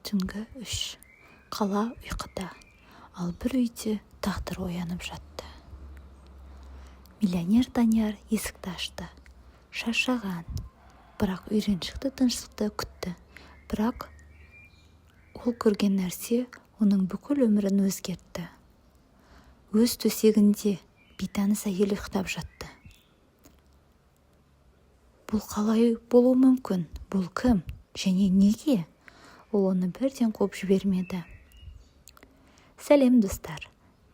Түнгі 3. Қала ұйқыда, ал бір үйде тағдыр оянып жатты. Миллионер Данияр есікті ашты. Шаршаған, бірақ үйреншікті тыныштықты күтті. Бірақ ол көрген нәрсе оның бүкіл өмірін өзгертті. Өз төсегінде бейтаныс әйел ұйықтап жатты. Бұл қалай болуы мүмкін? Бұл кім? Және неге? Ол оны бірден қуып жібермеді. Сәлем достар.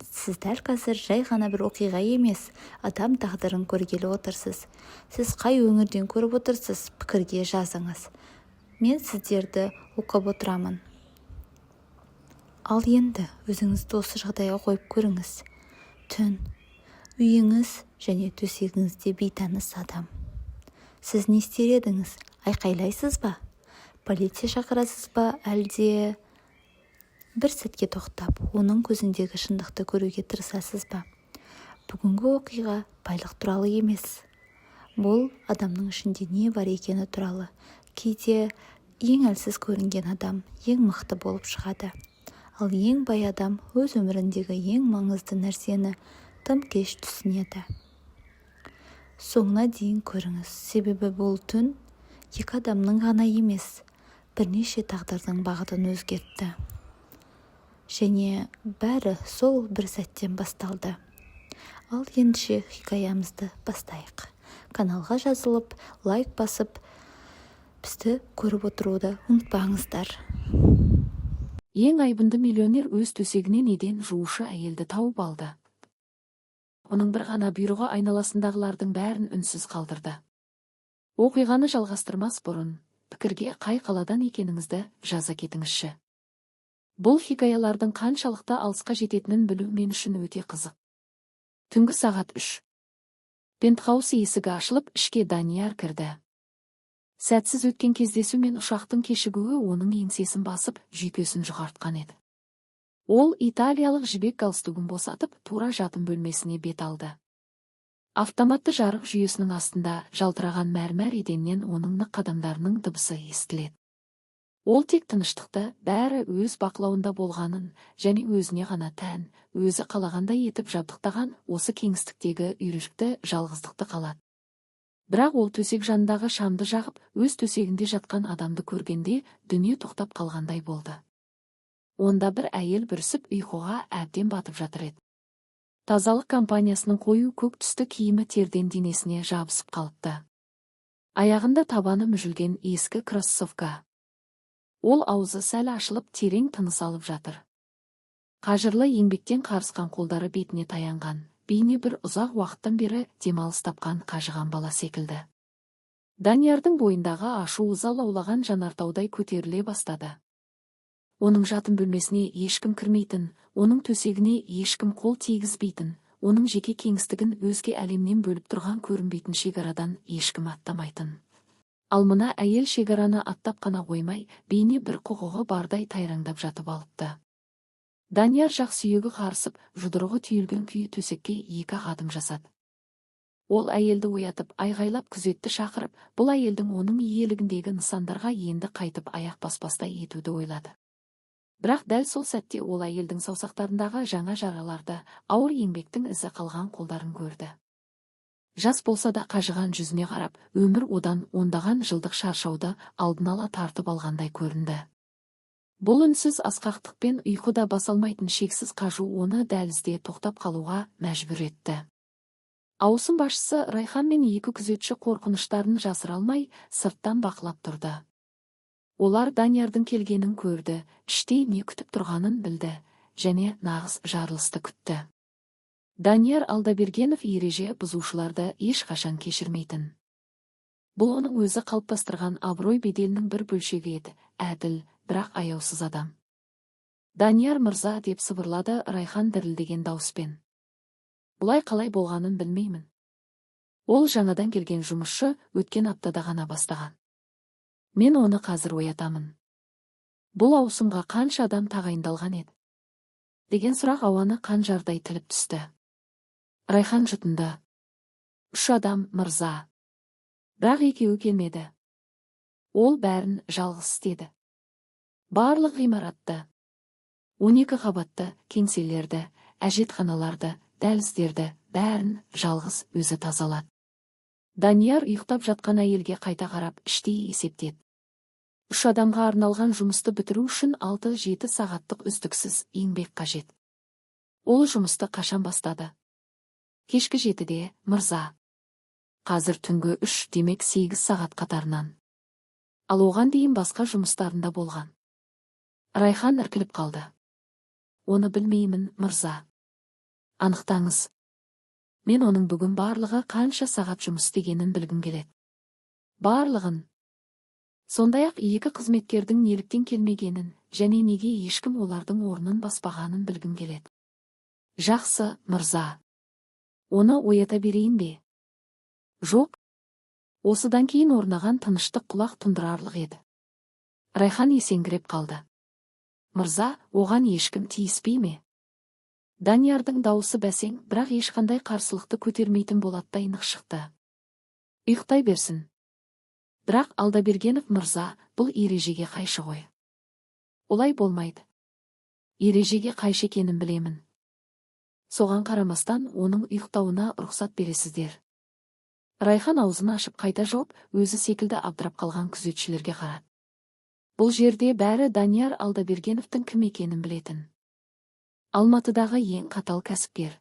Сіз дәл қазір жай ғана бір оқиға емес, адам тағдырын көргелі отырсыз. Сіз қай өңірден көріп отырсыз? Пікірге жазыңыз. Мен сіздерді оқып отырамын. Ал енді өзіңізді осы жағдайға қойып көріңіз. Түн, үйіңіз және төсегіңізде бейтаныс адам. Сіз не істер едіңіз? Айқайлайсыз ба? Полиция шақырасыз ба? Әлде бір сәтке тоқтап, оның көзіндегі шындықты көруге тырысасыз ба? Бүгінгі оқиға байлық туралы емес. Бұл адамның ішінде не бар екені туралы. Кейде ең әлсіз көрінген адам ең мықты болып шығады. Ал ең бай адам өз өміріндегі ең маңызды нәрсені тым кеш түсінеді. Соңына дейін көріңіз, себебі бұл түн екі адамның ғана емес, бірнеше тағдырдың бағытын өзгертті. Және бәрі сол бір сәттен басталды. Ал ендеше хикаямызды бастайық. Каналға жазылып, лайк басып, бізді көріп отыруды ұмытпаңыздар. Ең айбынды миллионер өз төсегінен еден жуушы әйелді тауып алды. Оның бір ғана бұйрығы айналасындағылардың бәрін үнсіз қалдырды. Оқиғаны жалғастырмас бұрын, пікірге қай қаладан екеніңізді жаза кетіңізші. Бұл хикаялардың қаншалықты алысқа жететінін білу мен үшін өте қызық. Түнгі сағат 3. Пентхаус есігі ашылып, ішке Данияр кірді. Сәтсіз өткен кездесу мен ұшақтың кешігуі оның еңсесін басып, жүйкесін жұқартқан еді. Ол италиялық жібек галстугын босатып, тура жатын бөлмесіне бет алды. Автоматты жарық жүйесінің астында жалтыраған мәрмәр еденнен оның нық қадамдарының дыбысы естіледі. Ол тек тыныштықты, бәрі өз бақылауында болғанын және өзіне ғана тән, өзі қалағандай етіп жабдықтаған осы кеңістіктегі үйреншікті жалғыздықты қалады. Бірақ ол төсек жанындағы шамды жағып, өз төсегінде жатқан адамды көргенде дүние тоқтап қалғандай болды. Онда бір әйел бүрісіп ұйқыға әбден батып жатыр еді. Тазалық компаниясының қою көк түсті киімі терден денесіне жабысып қалыпты. Аяғында табаны мүжілген ескі кроссовка. Ол аузы сәл ашылып терең тыныс алып жатыр. Қажырлы еңбектен қарысқан қолдары бетіне таянған, бейне бір ұзақ уақыттан бері демалыс тапқан қажыған бала секілді. Даниярдың бойындағы ашу-ыза лаулаған жанартаудай көтеріле бастады. Оның жатын бөлмесіне ешкім кірмейтін, оның төсегіне ешкім қол тигізбейтін, оның жеке кеңістігін өзге әлемнен бөліп тұрған көрінбейтін шекарадан ешкім аттамайтын. Ал мына әйел шекараны аттап қана қоймай, бейне бір құқығы бардай тайраңдап жатып алыпты. Данияр жақ сүйегі қарысып, жұдырығы түйілген күйі төсекке 2 адым жасады. Ол әйелді оятып, айғайлап күзетті шақырып, бұл әйелдің оның иелігіндегі нысандарға енді қайтып аяқ баспастай етуді ойлады. Бірақ дәл сол сәтте ол әйелдің саусақтарындағы жаңа жараларды, ауыр еңбектің ізі қалған қолдарын көрді. Жас болса да қажыған жүзіне қарап, өмір одан ондаған жылдық шаршауды алдын ала тартып алғандай көрінді. Бұл үнсіз асқақтықпен ұйқыда басалмайтын шексіз қажу оны дәлізде тоқтап қалуға мәжбүр етті. Ауысым басшысы Райхан мен 2 күзетші қорқыныштарын жасыра алмай, сырттан бақылап тұрды. Олар Даниярдың келгенін көрді, іштей не күтіп тұрғанын білді, және нағыз жарылысты күтті. Данияр Алдабергенов ереже бұзушыларды ешқашан кешірмейтін. Бұл оның өзі қалыптастырған абырой беделінің бір бөлшегі еді, әділ, бірақ аяусыз адам. Данияр мырза деп сыбырлады Райхан дірілдеген дауыспен. Бұлай қалай болғанын білмеймін. Ол жаңадан келген жұмысшы өткен аптада ғана бастаған. Мен оны қазір оятамын. Бұл ауысымға қанша адам тағайындалған еді? Деген сұрақ ауаны қанжардай тіліп түсті. Райхан жұтынды. 3 адам, мырза. Бірақ 2 келмеді. Ол бәрін жалғыз істеді. Барлық ғимаратты, 12 қабатты кеңселерді, әжетханаларды, дәліздерді, бәрін жалғыз өзі тазалады. Данияр ұйықтап жатқан әйелге қайта қарап іштей есептеді. 3 адамға арналған жұмысты бітіру үшін 6-7 сағаттық үздіксіз еңбек қажет. Ол жұмысты қашан бастады? Кешкі 7-де, мырза. Қазір түнгі 3, демек 8 сағат қатарынан. Ал оған дейін басқа жұмыстарында болған. Райхан іркіліп қалды. Оны білмеймін, мырза. Анықтаңыз. Мен оның бүгін барлығы қанша сағат жұмыс істегенін білгім келеді. Барлығын. Сондай-ақ 2 қызметкердің неліктен келмегенін және неге ешкім олардың орнын баспағанын білгім келеді. Жақсы, мырза. Оны оята берейін бе? Жоқ. Осыдан кейін орнаған тыныштық құлақ тұндырарлық еді. Райхан есеңгіреп қалды. Мырза, оған ешкім тиіспей ме? Даниярдың дауысы бәсең, бірақ ешқандай қарсылықты көтермейтін болаттай нық шықты. Ұйықтай берсін. Бірақ Алдабергенов мырза, бұл ережеге қайшы ғой. Олай болмайды. Ережеге қайшы екенін білемін. Соған қарамастан оның ұйықтауына рұқсат бересіздер. Райхан аузын ашып қайта жауып, өзі секілді абдырап қалған күзетшілерге қарады. Бұл жерде бәрі Данияр Алдабергеновтың кім екенін білетін. Алматыдағы ең қатал кәсіпкер.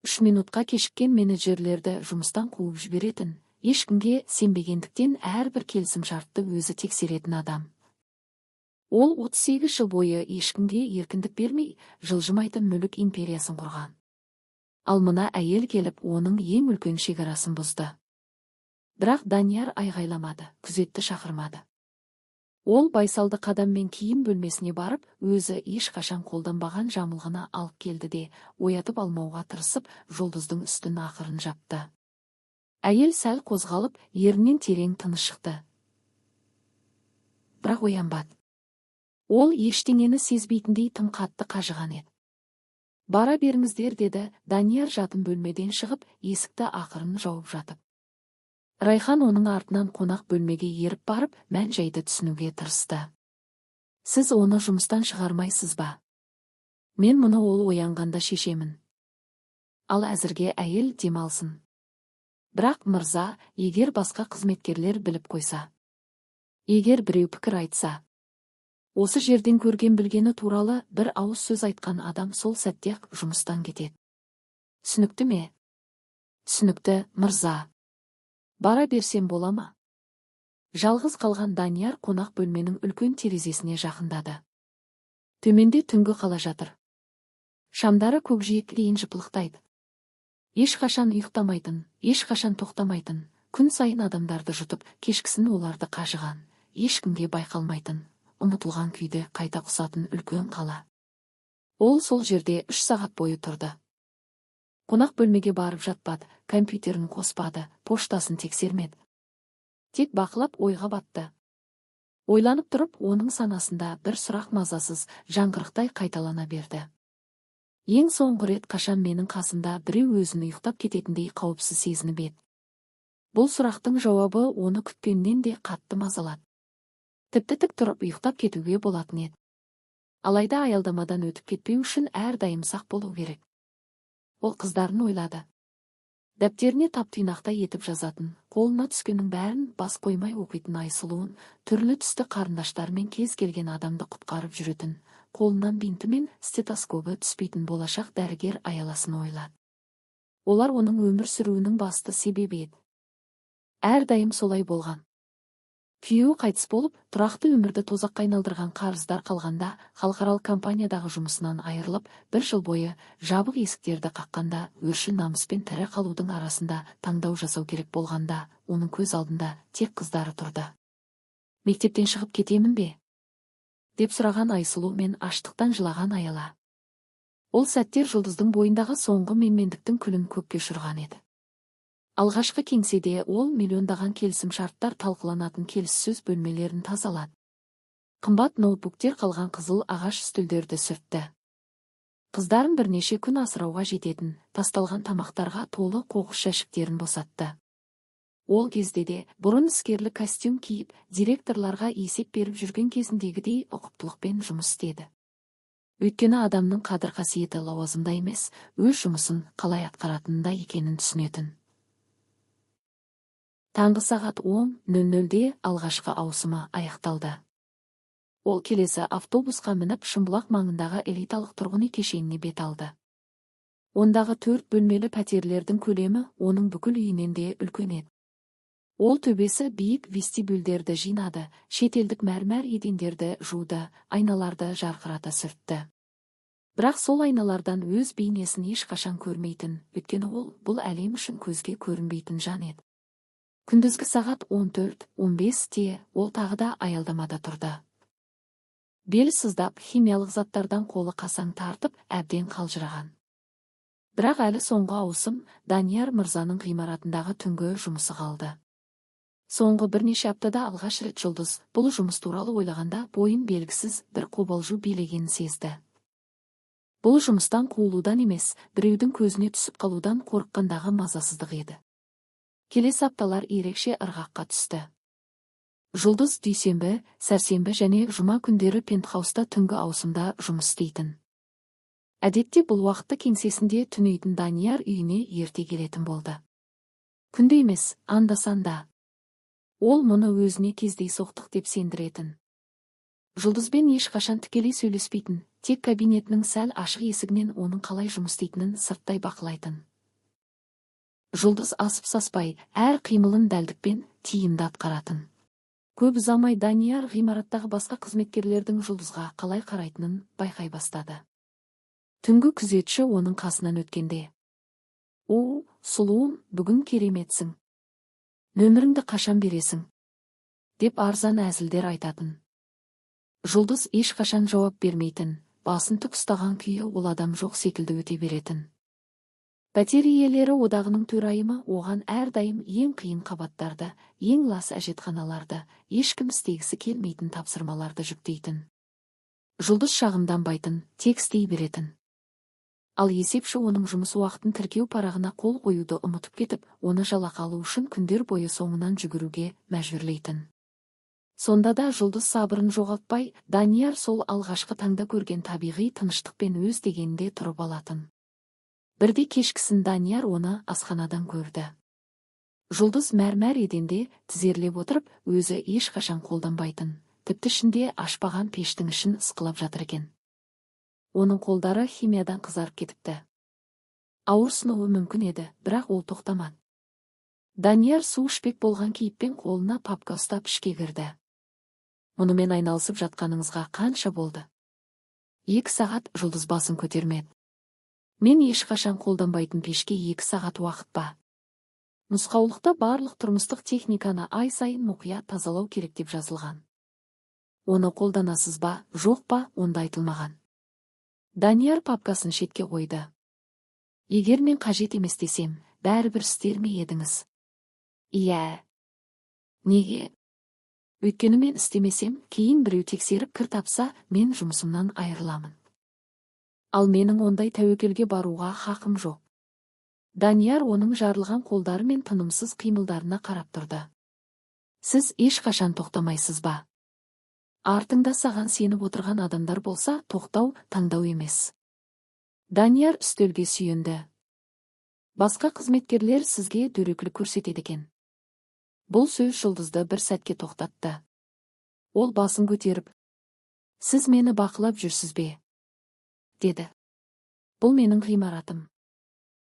3 минутқа кешіккен менеджерлерді жұмыстан қуып жіберетін, ешкімге сенбегендіктен әрбір келісімшартты өзі тексеретін адам. Ол 38 жыл бойы ешкімге еркіндік бермей, жылжымайтын мүлік империясын құрған. Ал мына әйел келіп, оның ең үлкен шекарасын бұзды. Бірақ Данияр айғайламады, күзетті шақырмады. Ол байсалды қадаммен киім бөлмесіне барып, өзі ешқашан қолданбаған жамылғыны алып келді де, оятып алмауға тырысып, жұлдыздың үстін ақырын жапты. Әйел сәл қозғалып, ерінен терең тыныш шықты. Бірақ оянбады. Ол ештеңені сезбейтіндей тым қатты қажыған еді. Бара беріңіздер, деді Данияр жатын бөлмеден шығып, есікті ақырын жауып жатып. Райхан оның артынан қонақ бөлмеге еріп барып, мән-жайды түсінуге тырысты. Сіз оны жұмыстан шығармайсыз ба? Мен мұны ол оянғанда шешемін. Ал әзірге әйел демалсын. Бірақ мырза, егер басқа қызметкерлер біліп қойса, егер біреу пікір айтса, осы жерден көрген білгені туралы бір ауыз сөз айтқан адам сол сәтте-ақ жұмыстан кетеді. Түсінікті ме? Түсінікті, мырза. Бара берсем бола ма? Жалғыз қалған Данияр қонақ бөлменің үлкен терезесіне жақындады. Төменде түнгі қала жатыр. Шамдары көкжиектілейін жыпылықтайды. Ешқашан ұйықтамайтын, ешқашан тоқтамайтын, күн сайын адамдарды жұтып, кешкісін оларды қажыған, ешкімге байқалмайтын, ұмытылған күйде қайта құсатын үлкен қала. Ол сол жерде 3 сағат бойы тұрды. Қонақ бөлмеге барып жатпады, компьютерін қоспады, поштасын тексермеді. Тек бақылап ойға батты. Ойланып тұрып, оның санасында бір сұрақ мазасыз, жаңғырықтай қайталана берді. Ең соңғы рет қашан менің қасымда біреу өзін ұйықтап кететіндей қауіпсіз сезініп еді. Бұл сұрақтың жауабы оны күткеннен де қатты мазалады. Тіпті тік тұрып ұйықтап кетуге болатын еді. Алайда аялдамадан өтіп кетпеу үшін әрдайым сақ болу керек. Ол қыздарын ойлады. Дәптеріне тап-тұйнақтай етіп жазатын, қолына түскеннің бәрін бас қоймай оқитын Айсұлуын, түрлі түсті қарындаштармен кез келген адамды құтқарып жүретін, қолынан бинті мен стетоскопы түспейтін болашақ дәрігер аяласын ойлады. Олар оның өмір сүруінің басты себебі еді. Әрдайым солай болған. Күйеуі қайтыс болып, тұрақты өмірді тозаққа айналдырған қарыздар қалғанда, халықаралық компаниядағы жұмысынан айырылып, 1 жыл бойы жабық есіктерді қаққанда, өршіл намыспен тірі қалудың арасында таңдау жасау керек болғанда, оның көз алдында тек қыздары тұрды. Мектептен шығып кетемін бе? Деп сұраған Айсұлу мен аштықтан жылаған аяла. Ол сәттер жұлдыздың бойындағы соңғы менмендіктің күлін көкке ұшырған еді. Алғашқы кеңседе ол миллиондаған келісім шарттар талқыланатын келіссөз бөлмелерін тазалады. Қымбат ноутбуктер қалған қызыл ағаш үстелдерді сүртті. Қыздарын бірнеше күн асырауға жететін, тасталған тамақтарға толы қоқыс жәшіктерін босатты. Ол кезде де бұрын іскерлік костюм киіп, директорларға есеп беріп жүрген кезіндегідей ұқыптылықпен жұмыс істеді. Өйткені адамның қадір-қасиеті лауазымда емес, өз жұмысын қалай атқаратынында екенін түсінетін. Таңғы сағат 10:00-де алғашқы ауысымы аяқталды. Ол келесі автобусқа мініп Шымбұлақ маңындағы элиталық тұрғын үй кешеніне бет алды. Ондағы 4 бөлмелі пәтерлердің көлемі оның бүкіл үйінен де үлкен еді. Ол төбесі биік вестибюльдерді жинады, шетелдік мәрмәр едендерді жуды, айналарды жарқырата сүртті. Бірақ сол айналардан өз бейнесін ешқашан көрмейтін, өйткені ол бұл әлем үшін көзге көрінбейтін жан еді. Күндізгі сағат 14:15-те ол тағы да аялдамада тұрды. Бел сыздап, химиялық заттардан қолы қасаң тартып, әбден қалжыраған. Бірақ әлі соңғы ауысым Данияр мырзаның ғимаратындағы түнгі жұмысы қалды. Соңғы бірнеше аптада алғаш рет Жұлдыз бұл жұмыс туралы ойлағанда бойын белгісіз бір қобалжу билегенін сезді. Бұл жұмыстан қуылудан емес, біреудің көзіне түсіп қалудан қорыққандағы мазасыздық еді. Келесі апталар ерекше ырғаққа түсті. Жұлдыз дүйсенбі, сәрсенбі және жұма күндері пентхауста түнгі ауысымда жұмыс істейтін. Әдетте бұл уақытта кеңсесінде түнейтін Данияр үйіне ерте келетін болды. Күнде емес, анда-санда. Ол мұны өзіне кездейсоқтық деп сендіретін. Жұлдызбен ешқашан тікелей сөйлеспейтін, тек кабинетінің сәл ашық есігінен оның қалай жұмыс істейтінін сырттай бақылайтын. Жұлдыз асып-саспай, әр қимылын дәлдікпен тиімді атқаратын. Көп ұзамай Данияр ғимараттағы басқа қызметкерлердің Жұлдызға қалай қарайтынын байқай бастады. Түнгі күзетші оның қасынан өткенде: «О, сұлуым, бүгін кереметсің. Нөміріңді қашан бересің?» деп арзан әзілдер айтатын. Жұлдыз ешқашан жауап бермейтін, басын тік ұстаған күйі ол адам жоқ секілді өте беретін. Пәтер иелері одағының төрайымы оған әрдайым ең қиын қабаттарды, ең лас әжетханаларды, ешкім істегісі келмейтін тапсырмаларды жүктейтін. Жұлдыз шағымданбайтын, тек істей беретін. Ал есепші оның жұмыс уақытын тіркеу парағына қол қоюды ұмытып кетіп, оны жалақы алу үшін күндер бойы соңынан жүгіруге мәжбүрлейтін. Сонда да Жұлдыз сабырын жоғалтпай, Данияр сол алғашқы таңда көрген табиғи тыныштықпен өз дегенінде тұрып алатын. Бірде кешкісін Данияр оны асханадан көрді. Жұлдыз мәрмәр еденде тізерлеп отырып, өзі ешқашан қолданбайтын, тіпті ішінде ашпаған пештің ішін ысқылап жатыр екен. Оның қолдары химиядан қызарып кетіпті. Ауырсынуы мүмкін еді, бірақ ол тоқтамады. Данияр су ішпек болған кейіппен қолына папка ұстап ішке кірді. «Мұнымен айналысып жатқаныңызға қанша болды?» «2 сағат», Жұлдыз басын көтермеді. «Мен ешқашан қолданбайтын пешке 2 сағат уақыт ба?» Нұсқаулықта барлық тұрмыстық техниканы ай сайын мұқият тазалау керек деп жазылған. Оны қолданасыз ба, жоқ па, онда айтылмаған. Данияр папкасын шетке қойды. «Егер мен қажет емес десем, бәрібір істер ме едіңіз?» «Иә». «Неге?» «Өйткені мен істемесем, кейін біреу тексеріп кір тапса, мен жұмысымнан айырыламын. Ал менің ондай тәуекелге баруға хақым жоқ». Данияр оның жарылған қолдары мен тынымсыз қимылдарына қарап тұрды. «Сіз ешқашан тоқтамайсыз ба? Артыңда саған сеніп отырған адамдар болса, тоқтау таңдау емес». Данияр үстелге сүйенді. «Басқа қызметкерлер сізге дөрекілік көрсетеді екен». Бұл сөз Жұлдызды бір сәтке тоқтатты. Ол басын көтеріп: «Сіз мені бақылап жүрсіз бе?» деді. «Бұл менің ғимаратым.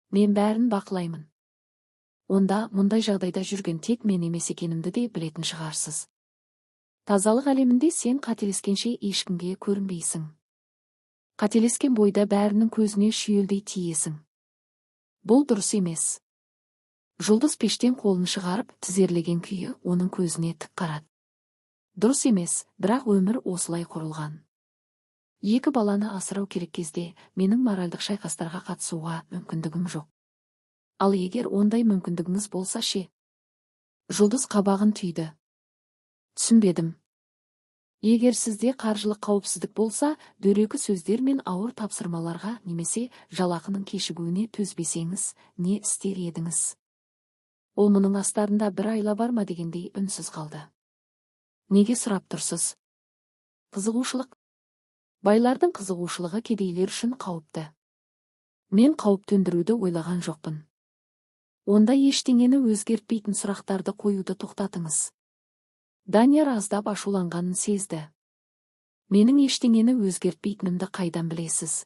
Мен бәрін бақылаймын. Онда мұндай жағдайда жүрген тек мен емес екенімді де білетін шығарсыз. Тазалық әлемінде сен қателескенше ешкімге көрінбейсің. Қателескен бойда бәрінің көзіне шүйелдей тиесің. Бұл дұрыс емес». Жұлдыз пештен қолын шығарып, тізерлеген күйі оның көзіне тік қарады. «Дұрыс емес, бірақ өмір осылай құрылған. 2 баланы асырау керек кезде менің моральдық шайқастарға қатысуға мүмкіндігім жоқ. Ал егер ондай мүмкіндігіңіз болса ше?» Жұлдыз қабағын түйді. «Түсінбедім». «Егер сізде қаржылық қауіпсіздік болса, дөрекі сөздер мен ауыр тапсырмаларға немесе жалақының кешігуіне төзбесеңіз, не істер едіңіз?» Ол мұның астарында бір айла бар ма дегендей үнсіз қалды. Неге сұрап тұрсыз? Қызығушылық. Байлардың қызығушылығы кедейлер үшін қауіпті. Мен қауіп төндіруді ойлаған жоқпын. Онда ештеңені өзгертпейтін сұрақтарды қоюды тоқтатыңыз. Данияр аздап ашуланғанын сезді. Менің ештеңені өзгертпейтінімді қайдан білесіз?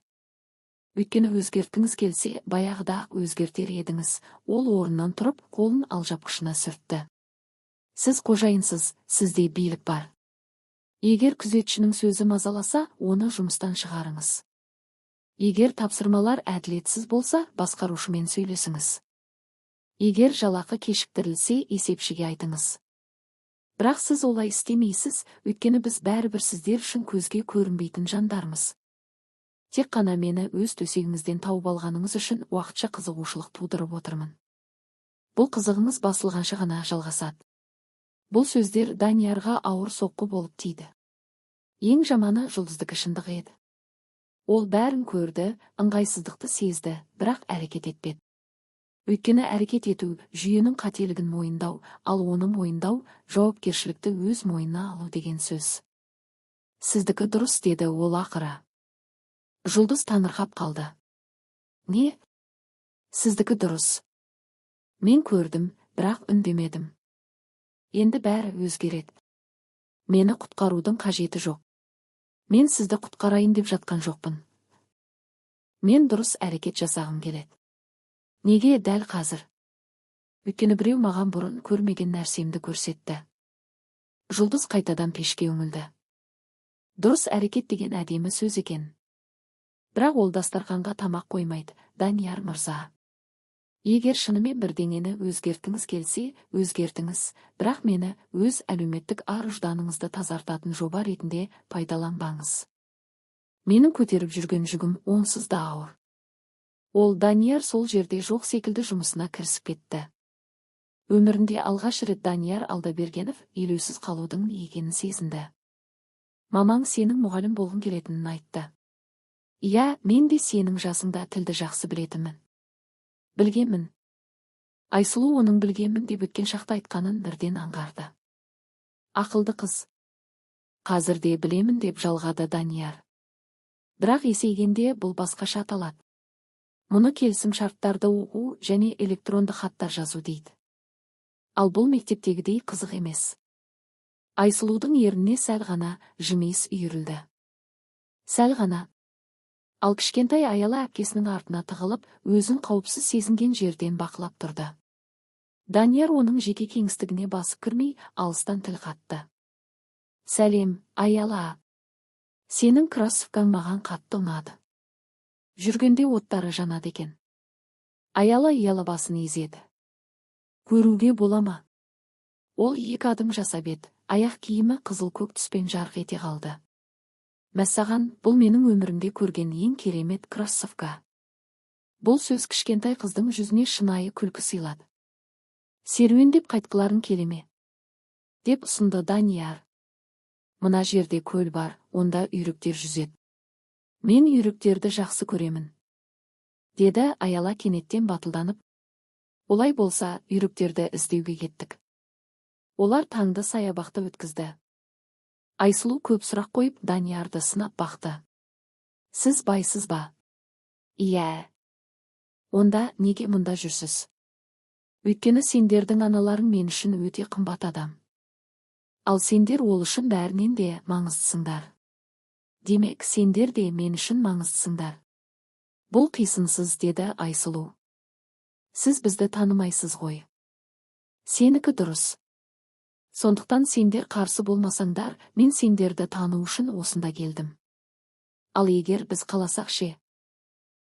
Өйткені өзгерткіңіз келсе, баяғыда өзгертер едіңіз. Ол орнынан тұрып, қолын алжапқышына сүртті. Сіз қожайынсыз, сізде билік бар. Егер күзетшінің сөзі мазаласа, оны жұмыстан шығарыңыз. Егер тапсырмалар әділетсіз болса, басқарушымен сөйлесіңіз. Егер жалақы кешіктірілсе, есепшіге айтыңыз. Бірақ сіз олай істемейсіз, өйткені біз бәрібір сіздер үшін көзге көрінбейтін жандармыз. Тек қана мені өз төсегіңізден тауып алғаныңыз үшін уақытша қызығушылық тудырып отырмын. Бұл қызығыңыз басылғанша ғана жалғасады. Бұл сөздер Даниярға ауыр соққы болып тиді. Ең жаманы жұлдыздікі шындық еді. Ол бәрін көрді, ыңғайсыздықты сезді, бірақ әрекет етпеді. Өйткені әрекет ету жүйенің қателігін мойындау, ал оны мойындау жауапкершілікті өз мойнына алу деген сөз. Сіздікі дұрыс, деді ол ақыры. Жұлдыз таңырқап қалды. Не? Сіздікі дұрыс. Мен көрдім, бірақ үндемедім. Енді бәрі өзгереді. Мені құтқарудың қажеті жоқ. Мен сізді құтқарайын деп жатқан жоқпын. Мен дұрыс әрекет жасағым келеді. Неге дәл қазір? Өйткені біреу маған бұрын көрмеген нәрсемді көрсетті. Жұлдыз қайтадан пешке үңілді. Дұрыс әрекет деген әдемі сөз екен. Бірақ ол дастарханға тамақ қоймайды, Данияр мырза. Егер шынымен бірдеңені өзгертіңіз келсе, өзгертіңіз, бірақ мені өз әлеуметтік ар-ұжданыңызды тазартатын жоба ретінде пайдаланбаңыз. Менің көтеріп жүрген жүгім онсыз да ауыр. Ол Данияр сол жерде жоқ секілді жұмысына кірісіп кетті. Өмірінде алғаш рет Данияр Алдабергенов елеусіз қалудың не екенін сезінді. Мамаң сенің мұғалім болғың келетінін айтты. Иә, мен де сенің жасыңда тілді жақсы білетінмін. Білгенмін. Айсұлу оның білгенмін деп өткен шақта айтқанын бірден аңғарды. Ақылды қыз. Қазір де білемін деп жалғады Данияр. Бірақ есейгенде бұл басқаша аталады. Мұны келісім шарттарды оқу және электронды хаттар жазу дейді. Ал бұл мектептегідей қызық емес. Айсұлудың ерніне сәл ғана жымиыс үйірілді. Сәл ғана. Ал кішкентай Аяла әпкесінің артына тығылып, өзін қауіпсіз сезінген жерден бақылап тұрды. Данияр оның жеке кеңістігіне басып кірмей, алыстан тіл қатты. Сәлем, Аяла. Сенің кроссовкаң маған қатты ұнады. Жүргенде оттары жанады екен. Аяла басын изеді. Көруге бола ма? Ол 2 адым жасап еді, аяқ киімі қызыл көк түспен жарқ ете қалды. Мәссаған, бұл менің өмірімде көрген ең керемет кроссовка. Бұл сөз кішкентай қыздың жүзіне шынайы күлкі сыйлады. Серуендеп қайтқыларың келеме? Деп ұсынды Данияр. Мына жерде көл бар, онда үйректер жүзеді. Мен үйректерді жақсы көремін. Деді Аяла кенеттен батылданып. Олай болса, үйректерді іздеуге кеттік. Олар таңды саябақта өткізді. Айсұлу көп сұрақ қойып, Даниярды сынап бақты. Сіз байсыз ба? Иә. Онда неге мұнда жүрсіз? Өйткені сендердің аналарың мен үшін өте қымбат адам. Ал сендер ол үшін бәрінен де маңыздысыңдар. Демек, сендер де мен үшін маңыздысыңдар. Бұл қисынсыз, деді Айсұлу. Сіз бізді танымайсыз ғой. Сенікі дұрыс. Сондықтан сендер қарсы болмасаңдар, мен сендерді тану үшін осында келдім. Ал егер біз қаласақ ше?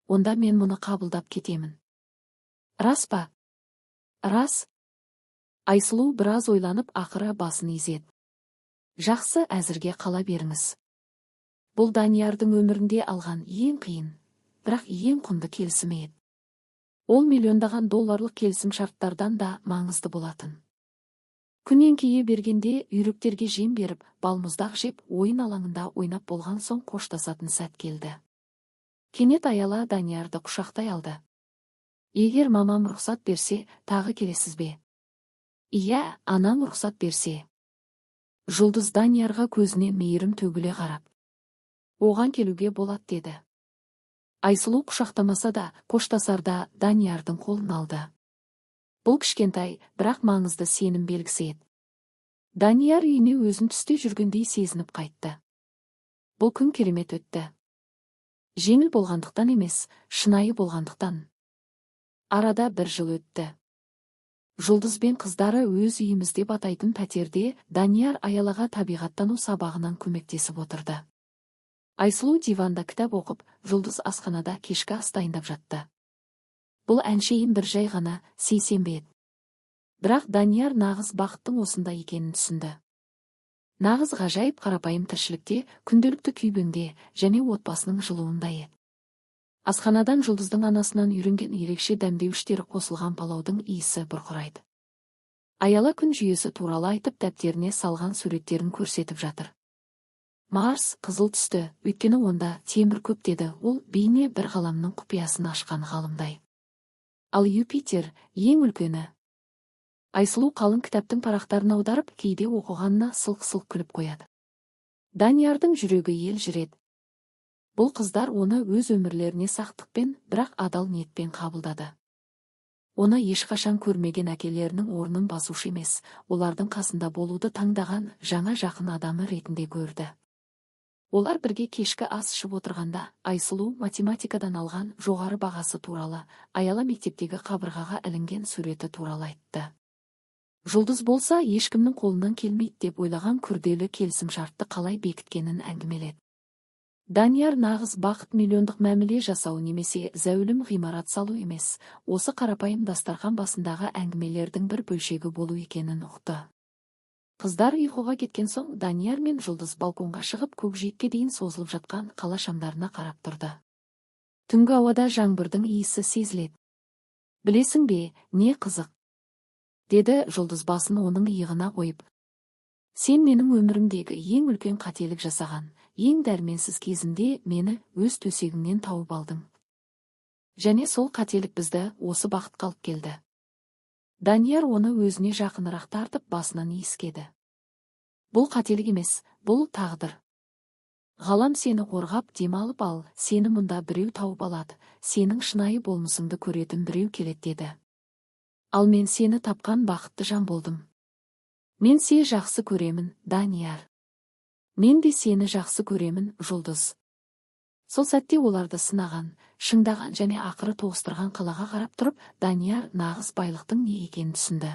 Онда мен мұны қабылдап кетемін. Рас па? Рас. Айсұлу біраз ойланып ақыры басын изеді. Жақсы, әзірге қала беріңіз. Бұл Даниярдың өмірінде алған ең қиын, бірақ ең құнды келісімі еді. Ол миллиондаған долларлық келісім шарттардан да маңызды болатын. Күнен кие бергенде үйректерге жем беріп, балмұздақ жеп, ойын алаңында ойнап болған соң қоштасатын сәт келді. Кенет Аяла Даниярды құшақтай алды. Егер мамам рұқсат берсе, тағы келесіз бе? Иә, анаң рұқсат берсе. Жұлдыз Даниярға көзінен мейірім төгіле қарап. Оған келуге болады деді. Айсұлу құшақтамаса да, қоштасарда Даниярдың қолын алды. Бұл кішкентай, бірақ маңызды сенім белгісі еді. Данияр үйіне өзін түсте жүргендей сезініп қайтты. Бұл күн керемет өтті. Жеңіл болғандықтан емес, шынайы болғандықтан. Арада 1 жыл өтті. Жұлдыз бен қыздары өз үйіміз деп атайтын пәтерде Данияр аялаға табиғаттану сабағынан көмектесіп отырды. Айсұлу диванда кітап оқып, Жұлдыз асханада кешкі ас дайындап жатты. Бұл әншейін бір жай ғана сейсенбі еді. Бірақ Данияр нағыз бақыттың осында екенін түсінді. Нағыз ғажайып қарапайым тіршілікте, күнделікті күйбеңде және отбасының жылуында еді. Асханадан Жұлдыздың анасынан үйренген ерекше дәмдеуіштері қосылған палаудың иісі бұрқырайды. Аяла күн жүйесі туралы айтып дәптеріне салған суреттерін көрсетіп жатыр. Марс қызыл түсті, өйткені онда темір көп деді ол бейне бір ғаламның құпиясын ашқан ғалымдай. Ал Юпитер ең үлкені. Айсұлу қалың кітаптың парақтарын аударып, кейде оқығанына сылқ-сылқ күліп қояды. Даниярдың жүрегі ел жүреді. Бұл қыздар оны өз өмірлеріне сақтықпен, бірақ адал ниетпен қабылдады. Оны ешқашан көрмеген әкелерінің орнын басушы емес, олардың қасында болуды таңдаған жаңа жақын адамы ретінде көрді. Олар бірге кешкі ас ішіп отырғанда, Айсұлу математикадан алған жоғары бағасы туралы, аяла мектептегі қабырғаға ілінген суреті туралы айтты. Жұлдыз болса, ешкімнің қолынан келмейді деп ойлаған күрделі келісімшартты қалай бекіткенін әңгімеледі. Данияр нағыз бақыт миллиондық мәміле жасау немесе зәулім ғимарат салу емес, осы қарапайым дастархан басындағы әңгімелердің бір бөлшегі болу екенін ұқты. Қыздар ұйқыға кеткен соң, Данияр мен Жұлдыз балконға шығып көкжиекке дейін созылып жатқан қала шамдарына қарап тұрды. Түнгі ауада жаңбырдың иісі сезіледі. Білесің бе, не қызық? Деді Жұлдыз басын оның иығына қойып. Сен менің өмірімдегі ең үлкен қателік жасаған, ең дәрменсіз кезімде мені өз төсегіңнен тауып алдың. Және сол қателік бізді осы бақытқа алып келді. Данияр оны өзіне жақынырақ тартып басынан иіскеді. Бұл қателік емес, бұл тағдыр. Ғалам сені қорғап демалып ал, сені мұнда біреу тауып алады, сенің шынайы болмысыңды көретін біреу келеді деді. Ал мен сені тапқан бақытты жан болдым. Мен сені жақсы көремін, Данияр. Мен де сені жақсы көремін, Жұлдыз. Сол сәтте оларды сынаған, шыңдаған және ақыры тоғыстырған қалаға қарап тұрып, Данияр нағыз байлықтың не екенін түсінді.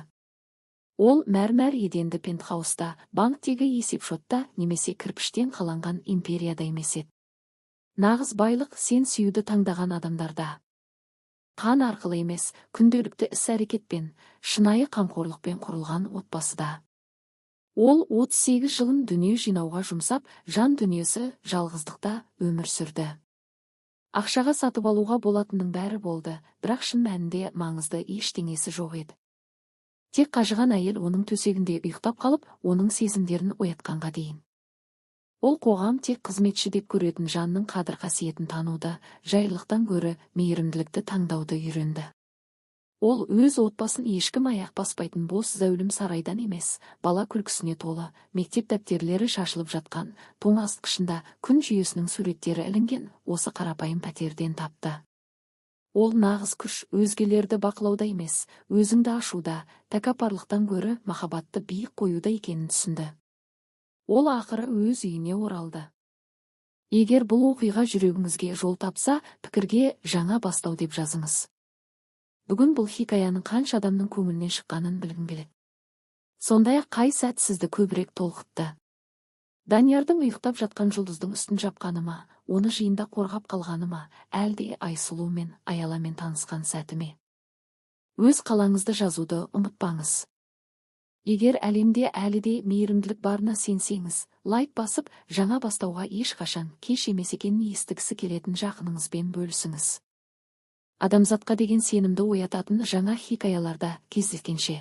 Ол мәрмәр еденді пентхауста, банктегі есепшотта немесе кірпіштен қаланған империяда емес еді. Нағыз байлық сен сүюді таңдаған адамдарда. Қан арқылы емес, күнделікті іс-әрекетпен, шынайы қамқорлықпен құрылған отбасыда. Ол 38 жылын дүние жинауға жұмсап, жан дүниесі жалғыздықта өмір сүрді. Ақшаға сатып алуға болатынның бәрі болды, бірақ шын мәнінде маңызды ештеңесі жоқ еді. Тек қажыған әйел оның төсегінде ұйықтап қалып, оның сезімдерін оятқанға дейін. Ол қоғам тек қызметші деп көретін жанның қадір-қасиетін тануды, жайлылықтан гөрі мейірімділікті таңдауды үйренді. Ол өз отбасын ешкім аяқ баспайтын бос зәулім сарайдан емес, бала күлкісіне толы, мектеп дәптерлері шашылып жатқан, тоңазытқышында күн жүйесінің суреттері ілінген осы қарапайым пәтерден тапты. Ол нағыз күш өзгелерді бақылауда емес, өзіңді ашуда, тәкаппарлықтан гөрі махаббатты биік қоюда екенін түсінді. Ол ақыры өз үйіне оралды. Егер бұл оқиға жүрегіңізге жол тапса, пікірге жаңа бастау деп жазыңыз. Бүгін бұл хикаяның қанша адамның көңілінен шыққанын білгім келеді. Сондай-ақ қай сәт сізді көбірек толқытты? Даниярдың ұйықтап жатқан Жұлдыздың үстін жапқаны ма, оны жиында қорғап қалғаны ма, әлде Айсұлу мен Аяламен танысқан сәті ме? Өз қалаңызды жазуды ұмытпаңыз. Егер әлемде әлі де мейірімділік барына сенсеңіз, лайк басып, жаңа бастауға ешқашан кеш емес екенін естігісі келетін жақыныңызбен бөлісіңіз. Адамзатқа деген сенімді оятатын жаңа хикаяларда кездескенше.